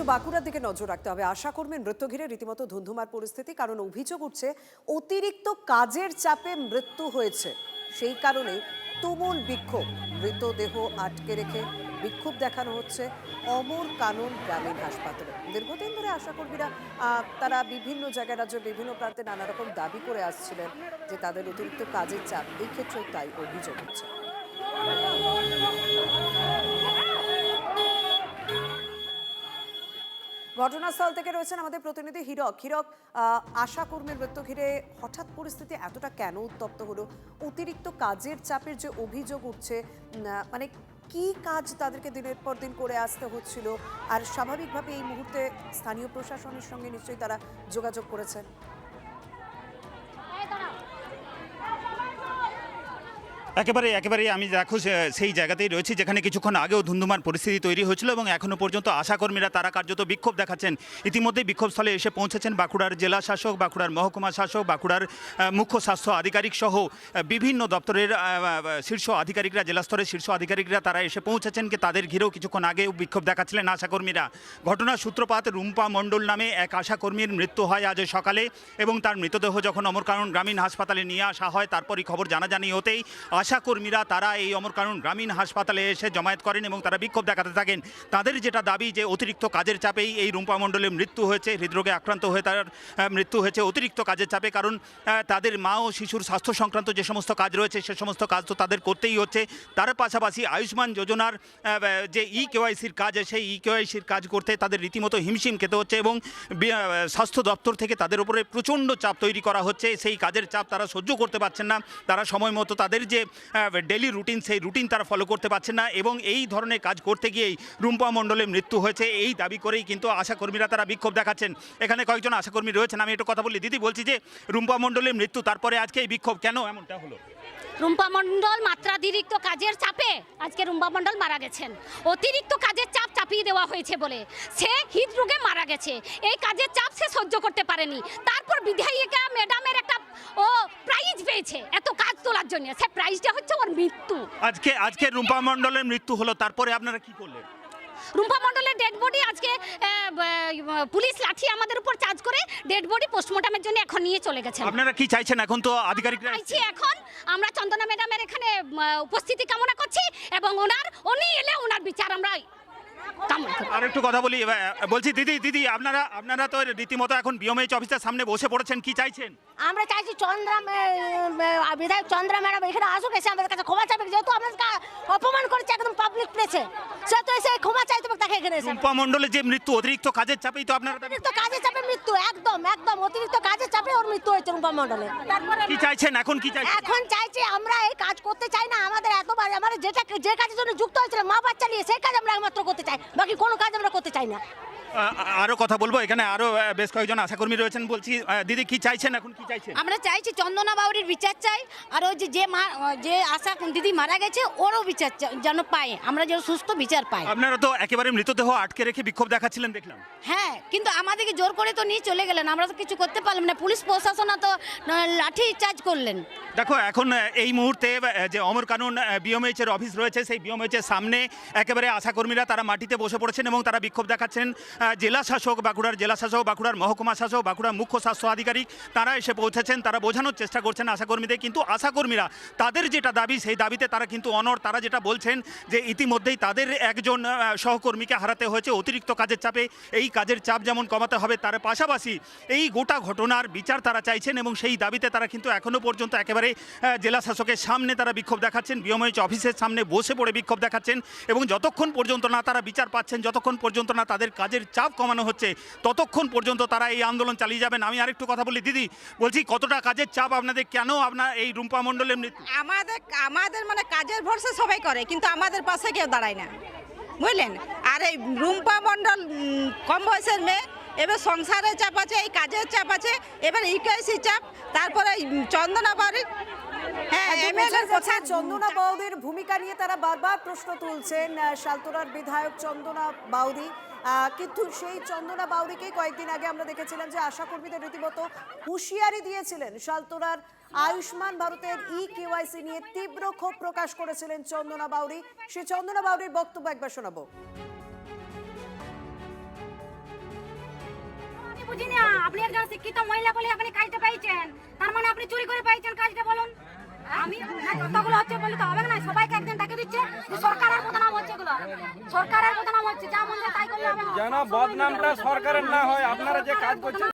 একটু বাঁকুড়ার দিকে নজর রাখতে হবে। আশাকর্মীর মৃত্যু ঘিরে রীতিমতো ধুন্ধুমার পরিস্থিতি, কারণ অভিযোগ উঠছে অতিরিক্ত কাজের চাপে মৃত্যু হয়েছে। সেই কারণে তুমুল বিক্ষোভ, মৃতদেহ আটকে রেখে বিক্ষোভ দেখানো হচ্ছে অমর কানন গ্রামীণ হাসপাতালে। দীর্ঘদিন ধরে আশাকর্মীরা তারা বিভিন্ন জায়গায়, রাজ্যের বিভিন্ন প্রান্তে নানা রকম দাবি করে আসছিলেন যে তাদের অতিরিক্ত কাজের চাপ, এই ক্ষেত্রেও তাই অভিযোগ হচ্ছে। ঘটনাস্থল থেকে রয়েছেন আমাদের প্রতিনিধি হীরক। আশাকর্মীর মৃত্যু ঘিরে হঠাৎ পরিস্থিতি এতটা কেন উত্তপ্ত হলো? অতিরিক্ত কাজের চাপের যে অভিযোগ উঠছে, মানে কি কাজ তাদেরকে দিনের পর দিন করে আসতে হচ্ছিল? আর স্বাভাবিকভাবে এই মুহূর্তে স্থানীয় প্রশাসনের সঙ্গে নিশ্চয়ই তারা যোগাযোগ করেছেন। একেবারে আমি দেখো সেই জায়গাতেই রয়েছি যেখানে কিছুক্ষণ আগেও ধুন্ধুমার পরিস্থিতি তৈরি হয়েছিল এবং এখনও পর্যন্ত আশাকর্মীরা তারা কার্যত বিক্ষোভ দেখাচ্ছেন। ইতিমধ্যে বিক্ষোভস্থলে এসে পৌঁছেছেন বাঁকুড়ার জেলা শাসক, বাঁকুড়ার মহকুমা শাসক, বাঁকুড়ার মুখ্য স্বাস্থ্য আধিকারিক সহ বিভিন্ন দপ্তরের শীর্ষ আধিকারিকরা, জেলা স্তরের শীর্ষ আধিকারিকরা তারা এসে পৌঁছেছেন। তাদের ঘিরেও কিছুক্ষণ আগেও বিক্ষোভ দেখাচ্ছিলেন আশাকর্মীরা। ঘটনার সূত্রপাত, রুম্পা মণ্ডল নামে এক আশাকর্মীর মৃত্যু হয় আজ সকালে এবং তার মৃতদেহ যখন অমর কানন গ্রামীণ হাসপাতালে নিয়ে আসা হয়, তারপরই খবর জানাজানি হতেই আশাকর্মীরা তারা এই অমর কানন গ্রামীণ হাসপাতালে এসে জমায়েত করেন এবং তারা বিক্ষোভ দেখাতে থাকেন। তাদের যেটা দাবি যে অতিরিক্ত কাজের চাপেই এই রুম্পা মণ্ডলের মৃত্যু হয়েছে, হৃদরোগে আক্রান্ত হয়ে তার মৃত্যু হয়েছে অতিরিক্ত কাজের চাপে। কারণ তাদের মা ও শিশুর স্বাস্থ্য সংক্রান্ত যে সমস্ত কাজ রয়েছে সে সমস্ত কাজ তো তাদের করতেই হচ্ছে। তার পাশাপাশি আয়ুষ্মান যোজনার যে কেওয়াইসির কাজ, সেই কেওয়াইসির কাজ করতে তাদের রীতিমতো হিমশিম খেতে হচ্ছে এবং স্বাস্থ্য দপ্তর থেকে তাদের উপরে প্রচণ্ড চাপ তৈরি করা হচ্ছে। সেই কাজের চাপ তারা সহ্য করতে পারছেন না, তারা সময় মতো তাদের যে ডেলি রুটিন, সেই রুটিন তারা ফলো করতে পারছেন না এবং এই ধরনের কাজ করতে গিয়েই রুম্পা মণ্ডলের মৃত্যু হয়েছে। এই দাবি করেই কিন্তু আশাকর্মীরা তারা বিক্ষোভ দেখাচ্ছেন। এখানে কয়েকজন আশাকর্মী রয়েছেন, আমি একটু কথা বলি। দিদি, বলছি যে রুম্পা মণ্ডলের মৃত্যু, তারপরে আজকে এই বিক্ষোভ কেন এমনটা হলো? রুম্পা মণ্ডল মাত্রাতিরিক্ত কাজের চাপে আজকে রুম্পা মণ্ডল মারা গেছেন। অতিরিক্ত কাজের চাপ চাপিয়ে দেওয়া হয়েছে বলে সে হৃদরোগে মারা গেছে। এই কাজের চাপ সে সহ্য করতে পারেনি। তারপর বিধায়িকা ম্যাডামের একটা প্রাইজ পেয়েছে এত কাজ তোলার জন্য, সে প্রাইজটা হচ্ছে ওর মৃত্যু। আজকে রুম্পা মণ্ডলের মৃত্যু হলো, তারপরে আপনারা কি করলেন? রুম্পা মণ্ডলের ডেড বডি আজকে পুলিশ লাঠি আমাদের উপর চার্জ করে ডেড বডি পোস্টমর্টমের জন্য এখন নিয়ে চলে গেছেন। আপনারা কি চাইছেন এখন? তো আধিকারিকরা চাইছি, এখন আমরা চন্দনা ম্যাডামের এখানে উপস্থিতি কামনা করছি এবং উনি এলে ওনার বিচার আমরা। আর একটু কথা বলি, বলছি দিদি আপনারা তো রীতিমতো এখন বিএমএইচ অফিসের সামনে বসে পড়েছেন, কি চাইছেন? আমরা চাইছি বিধায়ক চন্দ্রা ম্যাডাম এখানে আসুক, এসে আমাদের কাছে ক্ষমা চাইবে, যেহেতু আমাদেরকে অপমান করেছে একদম পাবলিক প্লেসে, সে তো এসে ক্ষমা চাইতে হবে তাকে এখানে এসে। রুম্পা মণ্ডলের যে মৃত্যু অতিরিক্ত কাজের চাপেই তো আপনারা অতিরিক্ত কাজের চাপে মৃত্যু, একদম অতিরিক্ত কাজের চাপে ওর মৃত্যু হয়েছে রুম্পা মণ্ডলের। কি চাইছেন এখন? কি চাইছেন এখন? চাইছি আমরা এই কাজ করতে চাই না, আমাদের এতবার আমরা যে কাজের জন্য যুক্ত হয়েছিল মা বাচ্চা নিয়ে, সেই কাজ আমরা একমাত্র করতে চাই, বাকি কোনো কাজ আমরা করতে চাই না। আরো কথা বলবো, এখানে আরো বেশ কয়েকজন আশাকর্মী রয়েছেন। বলছি দিদি, কি চাইছেন এখন? কি চাইছেন? আমরা চাইছি চন্দনা বাউরির বিচার চাই, আর ওই যে আশা দিদি মারা গেছে ওরও বিচার যেন পায়, আমরা যেন সুস্থ বিচার পাই। আপনারা তো একেবারে মৃতদেহ আটকে রেখে বিক্ষোভ দেখাচ্ছিলেন দেখলাম। হ্যাঁ, কিন্তু আমাদেরকে জোর করে তো নিয়ে চলে গেলেন, আমরা তো কিছু করতে পারলাম না, পুলিশ প্রশাসন তো লাঠি চার্জ করলেন। দেখো, এখন এই মুহূর্তে যে অমর কানন বিএমএইচ এর অফিস রয়েছে, সেই বিএমএইচ এর সামনে একেবারে আশাকর্মীরা তারা মাটিতে বসে পড়েছেন এবং তারা বিক্ষোভ দেখাচ্ছেন। জেলা শাসক, বাঁকুড়ার জেলা শাসক, বাঁকুড়ার মহকুমা শাসক, বাঁকুড়ার মুখ্য স্বাস্থ্য আধিকারিক তারা এসে পৌঁছেছেন। তারা বোঝানোর চেষ্টা করছেন আশাকর্মীদের, কিন্তু আশাকর্মীরা তাদের যেটা দাবি সেই দাবিতে তারা কিন্তু অনড়। তারা যেটা বলছেন যে ইতিমধ্যেই তাদের একজন সহকর্মীকে হারাতে হয়েছে অতিরিক্ত কাজের চাপে। এই কাজের চাপ যেমন কমাতে হবে, তার পাশাপাশি এই গোটা ঘটনার বিচার তারা চাইছেন এবং সেই দাবিতে তারা কিন্তু এখনও পর্যন্ত একেবারে জেলা শাসকের সামনে তারা বিক্ষোভ দেখাচ্ছেন, বিএমএইচ অফিসের সামনে বসে পড়ে বিক্ষোভ দেখাচ্ছেন এবং যতক্ষণ পর্যন্ত না তারা বিচার পাচ্ছেন, যতক্ষণ পর্যন্ত না তাদের কাজের চাপ কমানো হচ্ছে, ততক্ষণ পর্যন্ত তারা এই আন্দোলন চালিয়ে যাবেন। আমি আরেকটু কথা বলি। দিদি, বলছি কতটা কাজের চাপ আপনাদের, কেন আপনার এই রুম্পা মণ্ডলের মৃত্যু? আমাদের মানে কাজের ভরসা সবাই করে, কিন্তু আমাদের পাশে কেউ দাঁড়ায় না, বুঝলেন। আর এই রুম্পা মণ্ডল কম বয়সের মেয়ে, এবার সংসারের চাপ আছে, এই কাজের চাপ আছে, এবার ইকেসি চাপ, তারপরে চন্দনা বাড়ি। চন্দনা বাউদির ভূমিকা নিয়ে তারা বারবার প্রশ্ন তুলছেন, শালতোরার বিধায়ক চন্দনা বাউদি। কিন্তু সেই চন্দনা বাউদিকে কয়েকদিন আগে আমরা দেখেছিলাম যে আশাকর্মীদের রীতিমতো হুঁশিয়ারি দিয়েছিলেন। শালতোরার আয়ুষ্মান ভারতের কেওয়াইসি নিয়ে তীব্র ক্ষোভ প্রকাশ করেছিলেন চন্দনা বাউদি। সেই চন্দনা বাউদির বক্তব্য একবার শোনাবো। বুঝি না, আপনি একজন শিক্ষিত মহিলা বলে আপনি কাজটা পাইছেন, তার মানে আপনি চুরি করে পাইছেন কাজটা, বলুন। আমি কতগুলো হচ্ছে বলে তো হবে না, সবাইকে একদিন ডাকে দিচ্ছে যে সরকারের বদনাম হচ্ছে, এগুলো সরকারের বদনাম হচ্ছে, যা মন যায় তাই করলে হবে না। যেন বদনামটা সরকারের না হয়, আপনারা যে কাজ করছেন